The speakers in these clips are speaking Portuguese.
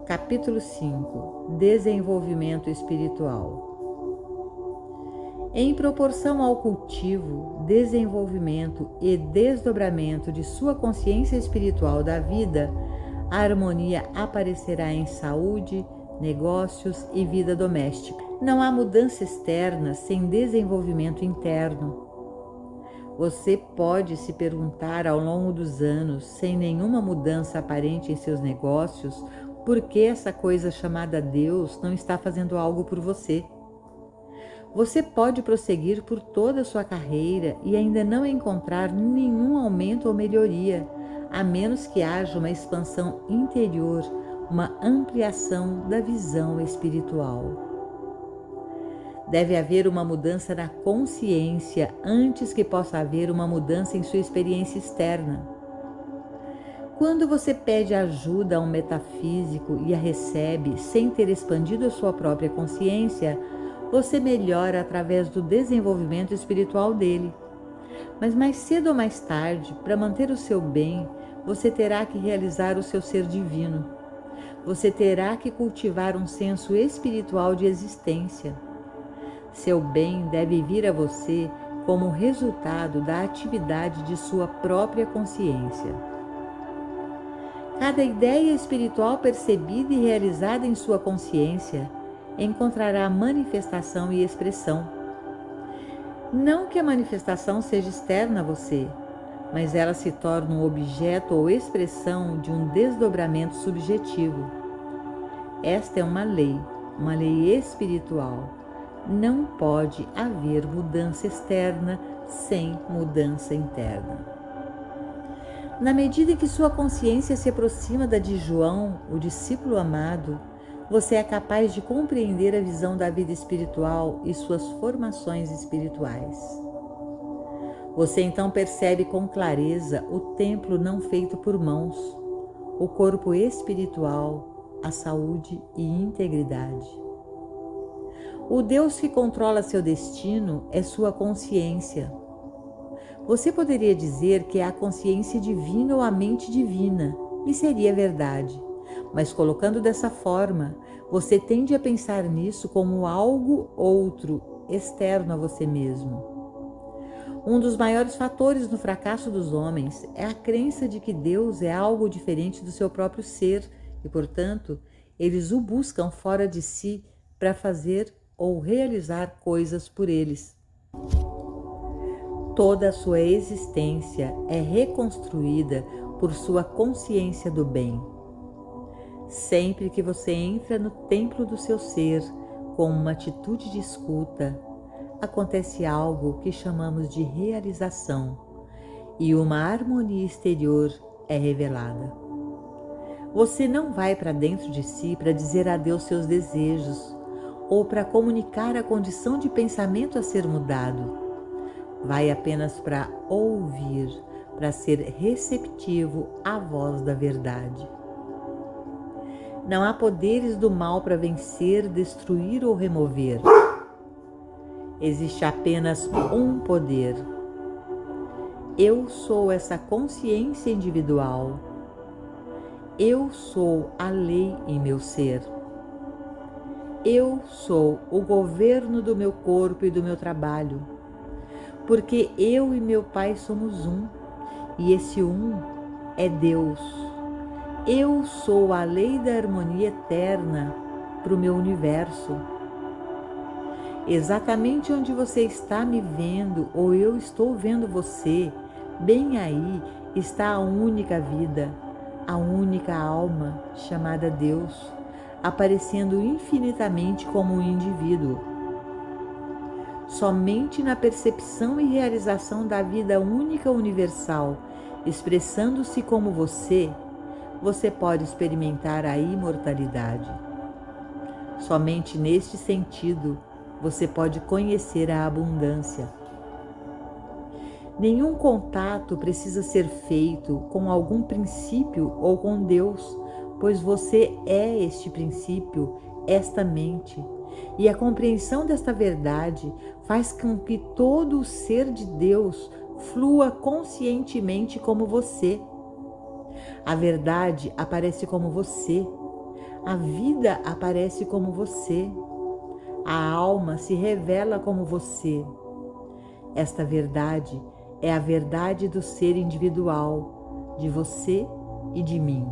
Capítulo 5. Desenvolvimento espiritual. Em proporção ao cultivo, desenvolvimento e desdobramento de sua consciência espiritual da vida, a harmonia aparecerá em saúde, negócios e vida doméstica. Não há mudança externa sem desenvolvimento interno. Você pode se perguntar ao longo dos anos, sem nenhuma mudança aparente em seus negócios, por que essa coisa chamada Deus não está fazendo algo por você? Você pode prosseguir por toda a sua carreira e ainda não encontrar nenhum aumento ou melhoria, a menos que haja uma expansão interior, uma ampliação da visão espiritual. Deve haver uma mudança na consciência antes que possa haver uma mudança em sua experiência externa. Quando você pede ajuda a um metafísico e a recebe sem ter expandido a sua própria consciência, você melhora através do desenvolvimento espiritual dele. Mas mais cedo ou mais tarde, para manter o seu bem, você terá que realizar o seu ser divino. Você terá que cultivar um senso espiritual de existência. Seu bem deve vir a você como resultado da atividade de sua própria consciência. Cada ideia espiritual percebida e realizada em sua consciência encontrará manifestação e expressão. Não que a manifestação seja externa a você, mas ela se torna um objeto ou expressão de um desdobramento subjetivo. Esta é uma lei espiritual. Não pode haver mudança externa sem mudança interna. Na medida em que sua consciência se aproxima da de João, o discípulo amado, você é capaz de compreender a visão da vida espiritual e suas formações espirituais. Você então percebe com clareza o templo não feito por mãos, o corpo espiritual, a saúde e integridade. O Deus que controla seu destino é sua consciência. Você poderia dizer que é a consciência divina ou a mente divina, e seria verdade. Mas colocando dessa forma, você tende a pensar nisso como algo outro, externo a você mesmo. Um dos maiores fatores no fracasso dos homens é a crença de que Deus é algo diferente do seu próprio ser e, portanto, eles o buscam fora de si para fazer ou realizar coisas por eles. Toda a sua existência é reconstruída por sua consciência do bem. Sempre que você entra no templo do seu ser com uma atitude de escuta, acontece algo que chamamos de realização e uma harmonia exterior é revelada. Você não vai para dentro de si para dizer a Deus seus desejos ou para comunicar a condição de pensamento a ser mudado. Vai apenas para ouvir, para ser receptivo à voz da verdade. Não há poderes do mal para vencer, destruir ou remover. Existe apenas um poder. Eu sou essa consciência individual. Eu sou a lei em meu ser. Eu sou o governo do meu corpo e do meu trabalho, porque eu e meu Pai somos um, e esse um é Deus. Eu sou a lei da harmonia eterna para o meu universo. Exatamente onde você está me vendo ou eu estou vendo você, bem aí está a única vida, a única alma chamada Deus, aparecendo infinitamente como um indivíduo. Somente na percepção e realização da vida única universal, expressando-se como você pode experimentar a imortalidade. Somente neste sentido, você pode conhecer a abundância. Nenhum contato precisa ser feito com algum princípio ou com Deus, pois você é este princípio, esta mente, e a compreensão desta verdade faz com que todo o ser de Deus flua conscientemente como você. A verdade aparece como você. A vida aparece como você. A alma se revela como você. Esta verdade é a verdade do ser individual, de você e de mim.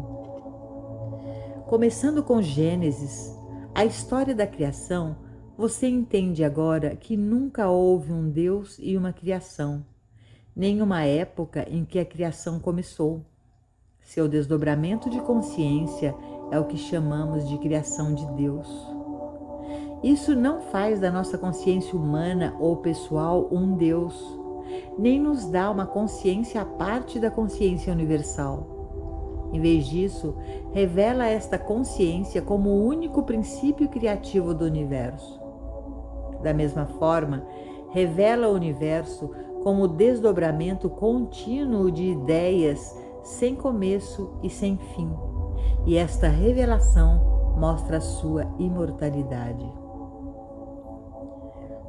Começando com Gênesis, a história da criação, você entende agora que nunca houve um Deus e uma criação, nem uma época em que a criação começou. Seu desdobramento de consciência é o que chamamos de criação de Deus. Isso não faz da nossa consciência humana ou pessoal um Deus, nem nos dá uma consciência à parte da consciência universal. Em vez disso, revela esta consciência como o único princípio criativo do universo. Da mesma forma, revela o universo como o desdobramento contínuo de ideias sem começo e sem fim, e esta revelação mostra a sua imortalidade.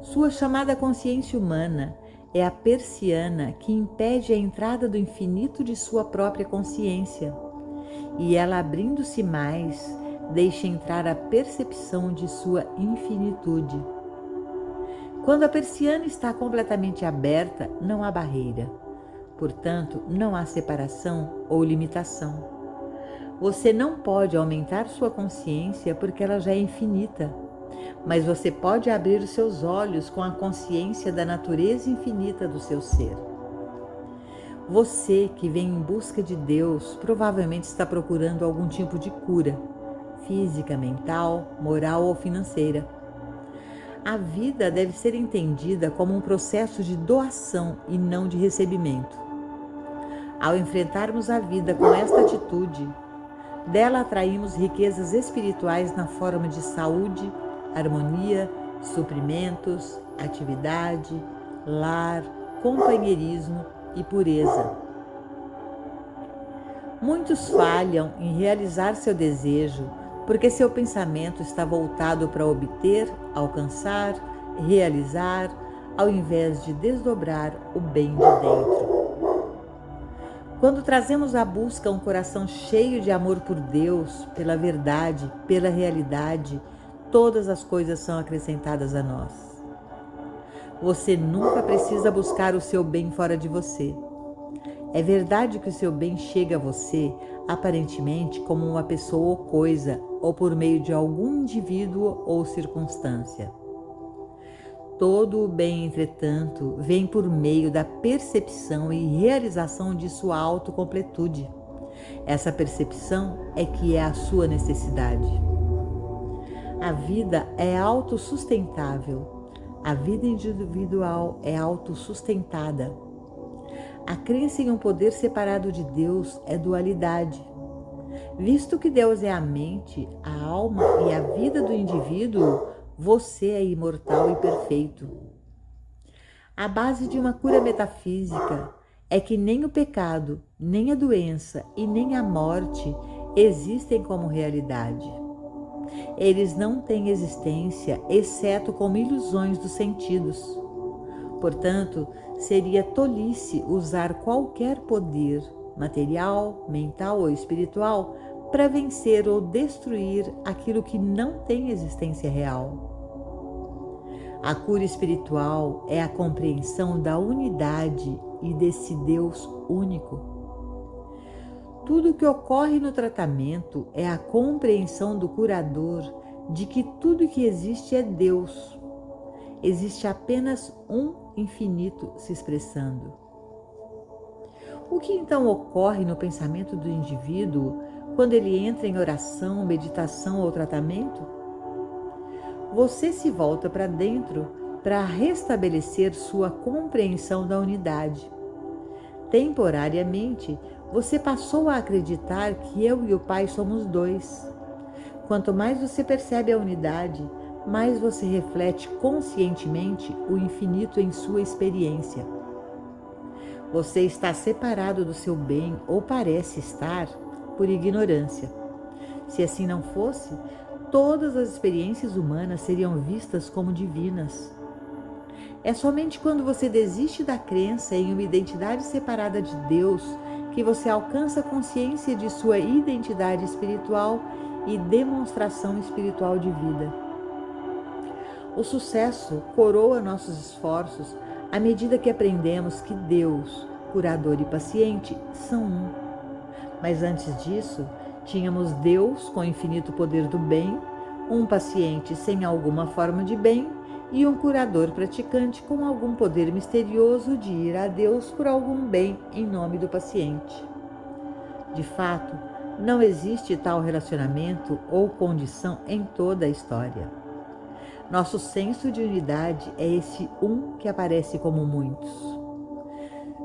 Sua chamada consciência humana é a persiana que impede a entrada do infinito de sua própria consciência, e ela, abrindo-se mais, deixa entrar a percepção de sua infinitude. Quando a persiana está completamente aberta, não há barreira. Portanto, não há separação ou limitação. Você não pode aumentar sua consciência porque ela já é infinita, mas você pode abrir os seus olhos com a consciência da natureza infinita do seu ser. Você que vem em busca de Deus provavelmente está procurando algum tipo de cura, física, mental, moral ou financeira. A vida deve ser entendida como um processo de doação e não de recebimento. Ao enfrentarmos a vida com esta atitude, dela atraímos riquezas espirituais na forma de saúde, harmonia, suprimentos, atividade, lar, companheirismo e pureza. Muitos falham em realizar seu desejo porque seu pensamento está voltado para obter, alcançar, realizar, ao invés de desdobrar o bem de dentro. Quando trazemos à busca um coração cheio de amor por Deus, pela verdade, pela realidade, todas as coisas são acrescentadas a nós. Você nunca precisa buscar o seu bem fora de você. É verdade que o seu bem chega a você, aparentemente, como uma pessoa ou coisa, ou por meio de algum indivíduo ou circunstância. Todo o bem, entretanto, vem por meio da percepção e realização de sua autocompletude. Essa percepção é que é a sua necessidade. A vida é autossustentável. A vida individual é autossustentada. A crença em um poder separado de Deus é dualidade. Visto que Deus é a mente, a alma e a vida do indivíduo, você é imortal e perfeito. A base de uma cura metafísica é que nem o pecado, nem a doença e nem a morte existem como realidade. Eles não têm existência exceto como ilusões dos sentidos. Portanto, seria tolice usar qualquer poder, material, mental ou espiritual, para vencer ou destruir aquilo que não tem existência real. A cura espiritual é a compreensão da unidade e desse Deus único. Tudo o que ocorre no tratamento é a compreensão do curador de que tudo que existe é Deus. Existe apenas um infinito se expressando. O que então ocorre no pensamento do indivíduo quando ele entra em oração, meditação ou tratamento? Você se volta para dentro para restabelecer sua compreensão da unidade. Temporariamente, você passou a acreditar que eu e o Pai somos dois. Quanto mais você percebe a unidade, mais você reflete conscientemente o infinito em sua experiência. Você está separado do seu bem, ou parece estar, por ignorância. Se assim não fosse, todas as experiências humanas seriam vistas como divinas. É somente quando você desiste da crença em uma identidade separada de Deus que você alcança a consciência de sua identidade espiritual e demonstração espiritual de vida. O sucesso coroa nossos esforços à medida que aprendemos que Deus, curador e paciente, são um. Mas antes disso, tínhamos Deus com infinito poder do bem, um paciente sem alguma forma de bem e um curador praticante com algum poder misterioso de ir a Deus por algum bem em nome do paciente. De fato, não existe tal relacionamento ou condição em toda a história. Nosso senso de unidade é esse um que aparece como muitos.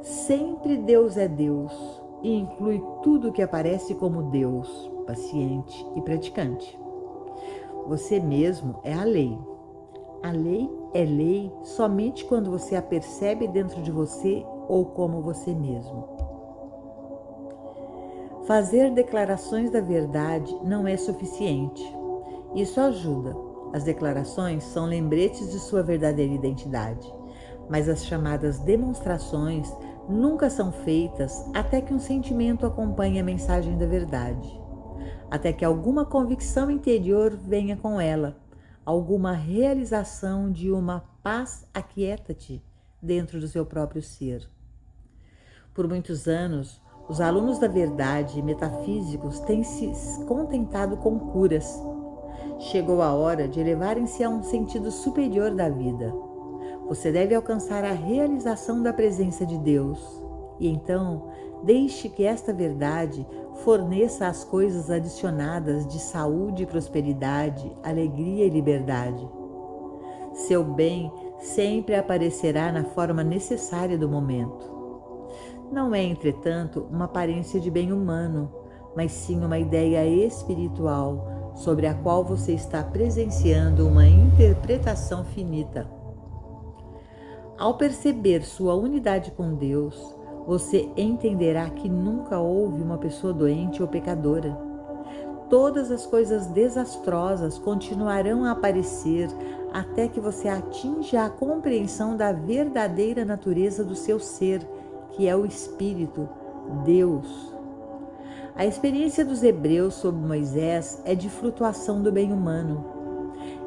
Sempre Deus é Deus e inclui tudo que aparece como Deus, paciente e praticante. Você mesmo é a lei. A lei é lei somente quando você a percebe dentro de você ou como você mesmo. Fazer declarações da verdade não é suficiente. Isso ajuda. As declarações são lembretes de sua verdadeira identidade, mas as chamadas demonstrações nunca são feitas até que um sentimento acompanhe a mensagem da verdade, até que alguma convicção interior venha com ela, alguma realização de uma paz aquieta-te dentro do seu próprio ser. Por muitos anos, os alunos da verdade metafísicos têm se contentado com curas. Chegou a hora de elevarem-se a um sentido superior da vida. Você deve alcançar a realização da presença de Deus. E então, deixe que esta verdade forneça as coisas adicionadas de saúde, prosperidade, alegria e liberdade. Seu bem sempre aparecerá na forma necessária do momento. Não é, entretanto, uma aparência de bem humano, mas sim uma ideia espiritual sobre a qual você está presenciando uma interpretação finita. Ao perceber sua unidade com Deus, você entenderá que nunca houve uma pessoa doente ou pecadora. Todas as coisas desastrosas continuarão a aparecer até que você atinja a compreensão da verdadeira natureza do seu ser, que é o Espírito, Deus. A experiência dos hebreus sob Moisés é de flutuação do bem humano.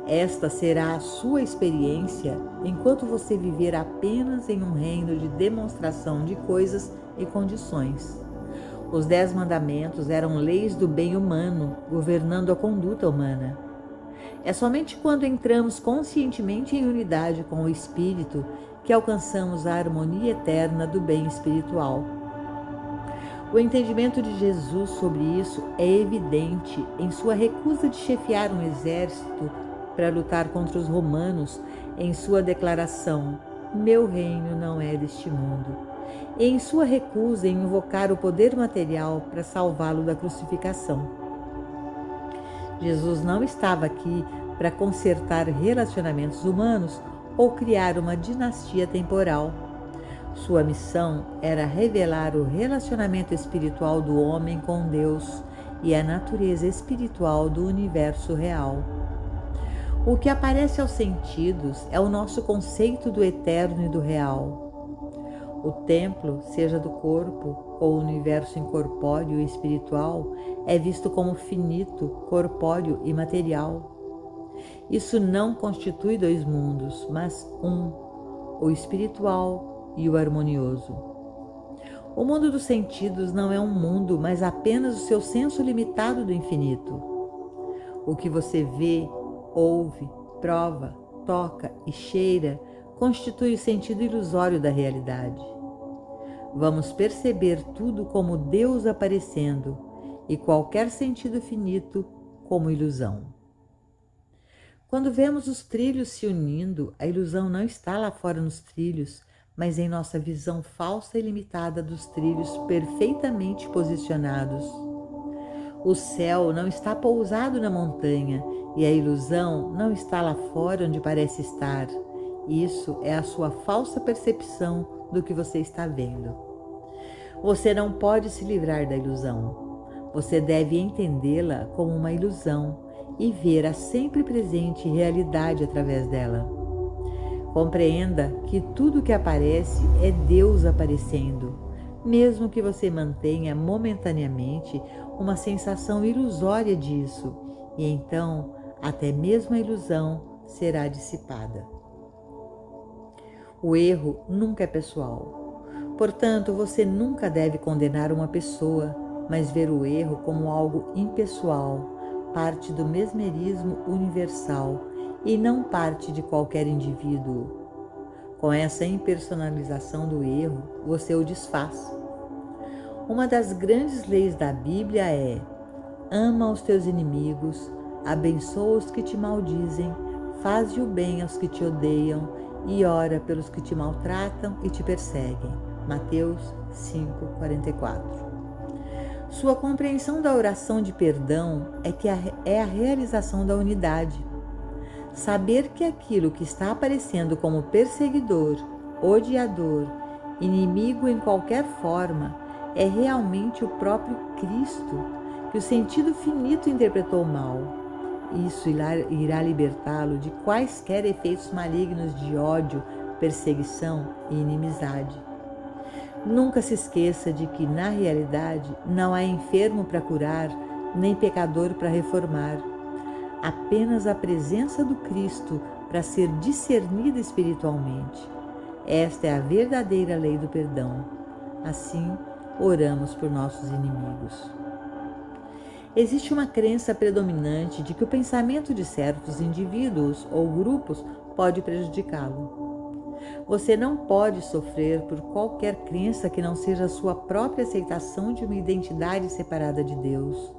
Esta será a sua experiência enquanto você viver apenas em um reino de demonstração de coisas e condições. Os 10 mandamentos eram leis do bem humano, governando a conduta humana. É somente quando entramos conscientemente em unidade com o Espírito que alcançamos a harmonia eterna do bem espiritual. O entendimento de Jesus sobre isso é evidente em sua recusa de chefiar um exército para lutar contra os romanos em sua declaração: "Meu reino não é deste mundo", e em sua recusa em invocar o poder material para salvá-lo da crucificação. Jesus não estava aqui para consertar relacionamentos humanos ou criar uma dinastia temporal. Sua missão era revelar o relacionamento espiritual do homem com Deus e a natureza espiritual do universo real. O que aparece aos sentidos é o nosso conceito do eterno e do real. O templo, seja do corpo ou o universo incorpóreo e espiritual, é visto como finito, corpóreo e material. Isso não constitui 2 mundos, mas um, o espiritual e o harmonioso. O mundo dos sentidos não é um mundo, mas apenas o seu senso limitado do infinito. O que você vê, ouve, prova, toca e cheira constitui o sentido ilusório da realidade. Vamos perceber tudo como Deus aparecendo e qualquer sentido finito como ilusão. Quando vemos os trilhos se unindo, a ilusão não está lá fora nos trilhos, mas em nossa visão falsa e limitada dos trilhos perfeitamente posicionados. O céu não está pousado na montanha e a ilusão não está lá fora onde parece estar. Isso é a sua falsa percepção do que você está vendo. Você não pode se livrar da ilusão. Você deve entendê-la como uma ilusão e ver a sempre presente realidade através dela. Compreenda que tudo que aparece é Deus aparecendo, mesmo que você mantenha momentaneamente uma sensação ilusória disso e então até mesmo a ilusão será dissipada. O erro nunca é pessoal. Portanto, você nunca deve condenar uma pessoa, mas ver o erro como algo impessoal, parte do mesmerismo universal e não parte de qualquer indivíduo. Com essa impersonalização do erro, você o desfaz. Uma das grandes leis da Bíblia é: ama os teus inimigos, abençoa os que te maldizem, faze o bem aos que te odeiam e ora pelos que te maltratam e te perseguem. Mateus 5:44. Sua compreensão da oração de perdão é a realização da unidade. Saber que aquilo que está aparecendo como perseguidor, odiador, inimigo em qualquer forma, é realmente o próprio Cristo, que o sentido finito interpretou mal. Isso irá libertá-lo de quaisquer efeitos malignos de ódio, perseguição e inimizade. Nunca se esqueça de que, na realidade, não há enfermo para curar, nem pecador para reformar. Apenas a presença do Cristo para ser discernida espiritualmente. Esta é a verdadeira lei do perdão. Assim, oramos por nossos inimigos. Existe uma crença predominante de que o pensamento de certos indivíduos ou grupos pode prejudicá-lo. Você não pode sofrer por qualquer crença que não seja a sua própria aceitação de uma identidade separada de Deus.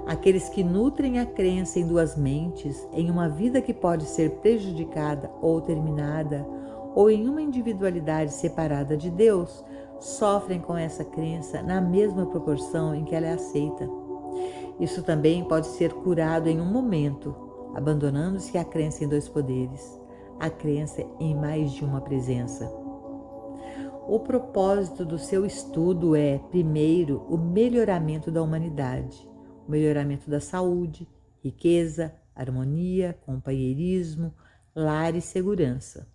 Aqueles que nutrem a crença em duas mentes, em uma vida que pode ser prejudicada ou terminada, ou em uma individualidade separada de Deus, sofrem com essa crença na mesma proporção em que ela é aceita. Isso também pode ser curado em um momento, abandonando-se a crença em dois poderes, a crença em mais de uma presença. O propósito do seu estudo é, primeiro, o melhoramento da humanidade, o melhoramento da saúde, riqueza, harmonia, companheirismo, lar e segurança.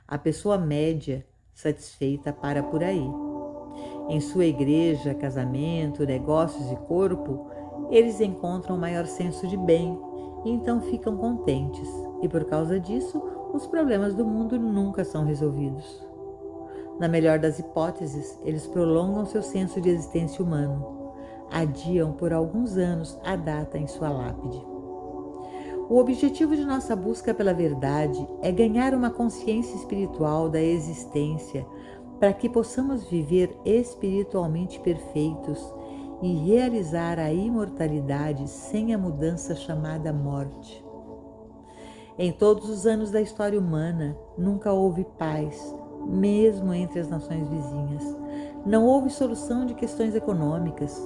A pessoa média, satisfeita, para por aí. Em sua igreja, casamento, negócios e corpo, eles encontram maior senso de bem e então ficam contentes. E por causa disso, os problemas do mundo nunca são resolvidos. Na melhor das hipóteses, eles prolongam seu senso de existência humano. Adiam por alguns anos a data em sua lápide. O objetivo de nossa busca pela verdade é ganhar uma consciência espiritual da existência para que possamos viver espiritualmente perfeitos e realizar a imortalidade sem a mudança chamada morte. Em todos os anos da história humana, nunca houve paz, mesmo entre as nações vizinhas. Não houve solução de questões econômicas.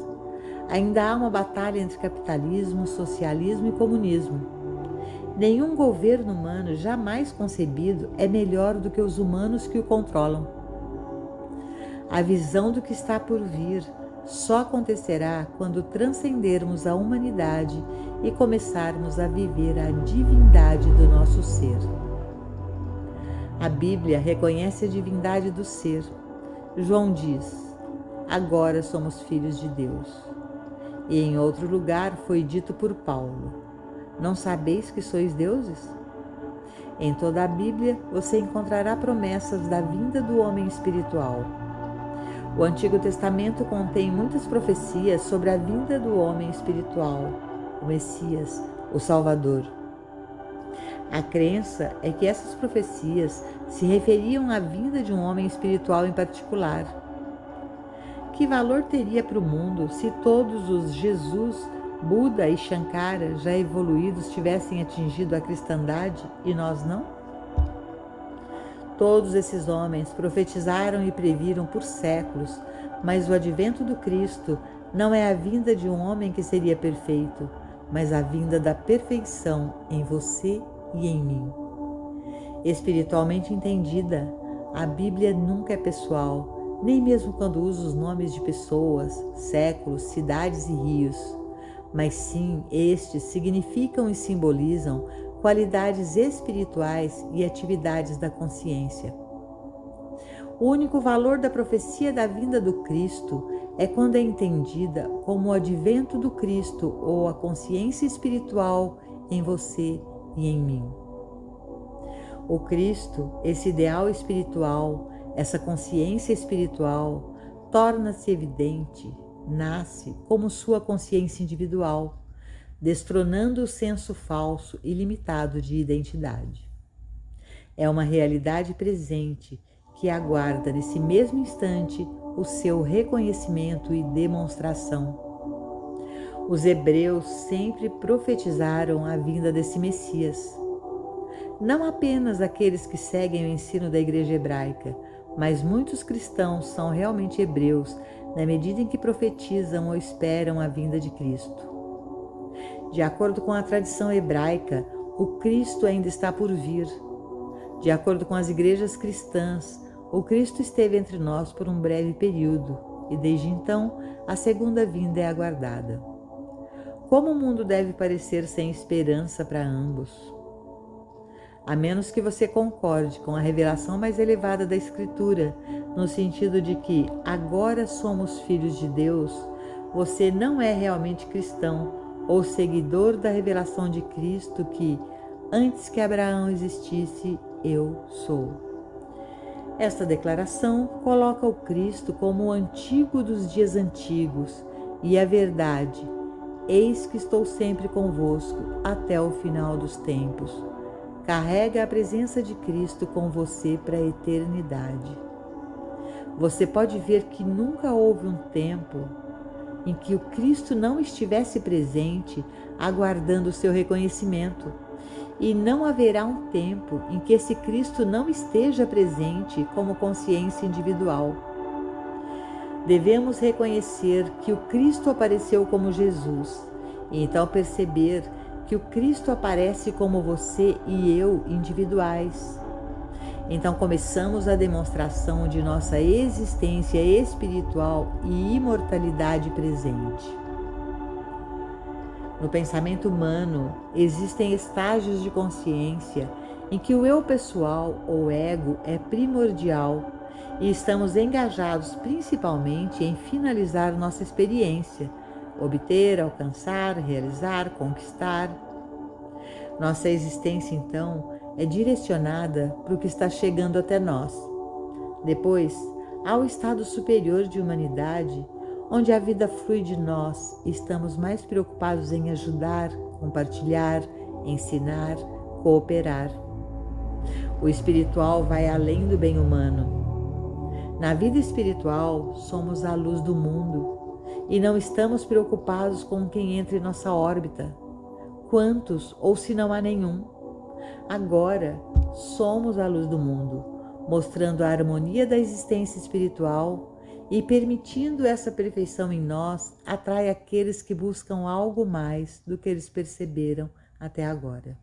Ainda há uma batalha entre capitalismo, socialismo e comunismo. Nenhum governo humano jamais concebido é melhor do que os humanos que o controlam. A visão do que está por vir só acontecerá quando transcendermos a humanidade e começarmos a viver a divindade do nosso ser. A Bíblia reconhece a divindade do ser. João diz: agora somos filhos de Deus. E em outro lugar foi dito por Paulo: não sabeis que sois deuses? Em toda a Bíblia você encontrará promessas da vinda do homem espiritual. O Antigo Testamento contém muitas profecias sobre a vinda do homem espiritual, o Messias, o Salvador. A crença é que essas profecias se referiam à vinda de um homem espiritual em particular. Que valor teria para o mundo se todos os Jesus, Buda e Shankara já evoluídos tivessem atingido a cristandade e nós não? Todos esses homens profetizaram e previram por séculos, mas o advento do Cristo não é a vinda de um homem que seria perfeito, mas a vinda da perfeição em você e em mim. Espiritualmente entendida, a Bíblia nunca é pessoal, nem mesmo quando usa os nomes de pessoas, séculos, cidades e rios, mas sim estes significam e simbolizam qualidades espirituais e atividades da consciência. O único valor da profecia da vinda do Cristo é quando é entendida como o advento do Cristo ou a consciência espiritual em você e em mim. O Cristo, esse ideal espiritual, essa consciência espiritual, torna-se evidente, nasce como sua consciência individual, destronando o senso falso e limitado de identidade. É uma realidade presente que aguarda nesse mesmo instante o seu reconhecimento e demonstração. Os hebreus sempre profetizaram a vinda desse Messias. Não apenas aqueles que seguem o ensino da Igreja Hebraica, mas muitos cristãos são realmente hebreus na medida em que profetizam ou esperam a vinda de Cristo. De acordo com a tradição hebraica, o Cristo ainda está por vir. De acordo com as igrejas cristãs, o Cristo esteve entre nós por um breve período e desde então a segunda vinda é aguardada. Como o mundo deve parecer sem esperança para ambos? A menos que você concorde com a revelação mais elevada da Escritura, no sentido de que agora somos filhos de Deus, você não é realmente cristão ou seguidor da revelação de Cristo que, antes que Abraão existisse, eu sou. Esta declaração coloca o Cristo como o antigo dos dias antigos e a verdade, eis que estou sempre convosco até o final dos tempos. Carrega a presença de Cristo com você para a eternidade. Você pode ver que nunca houve um tempo em que o Cristo não estivesse presente, aguardando o seu reconhecimento. E não haverá um tempo em que esse Cristo não esteja presente como consciência individual. Devemos reconhecer que o Cristo apareceu como Jesus, e então perceber que o Cristo aparece como você e eu individuais. Então começamos a demonstração de nossa existência espiritual e imortalidade presente. No pensamento humano, existem estágios de consciência em que o eu pessoal ou ego é primordial e estamos engajados principalmente em finalizar nossa experiência, obter, alcançar, realizar, conquistar. Nossa existência, então, é direcionada para o que está chegando até nós. Depois, há o estado superior de humanidade, onde a vida flui de nós e estamos mais preocupados em ajudar, compartilhar, ensinar, cooperar. O espiritual vai além do bem humano. Na vida espiritual, somos a luz do mundo e não estamos preocupados com quem entra em nossa órbita. Quantos, ou se não há nenhum? Agora, somos a luz do mundo, mostrando a harmonia da existência espiritual e permitindo essa perfeição em nós atrai aqueles que buscam algo mais do que eles perceberam até agora.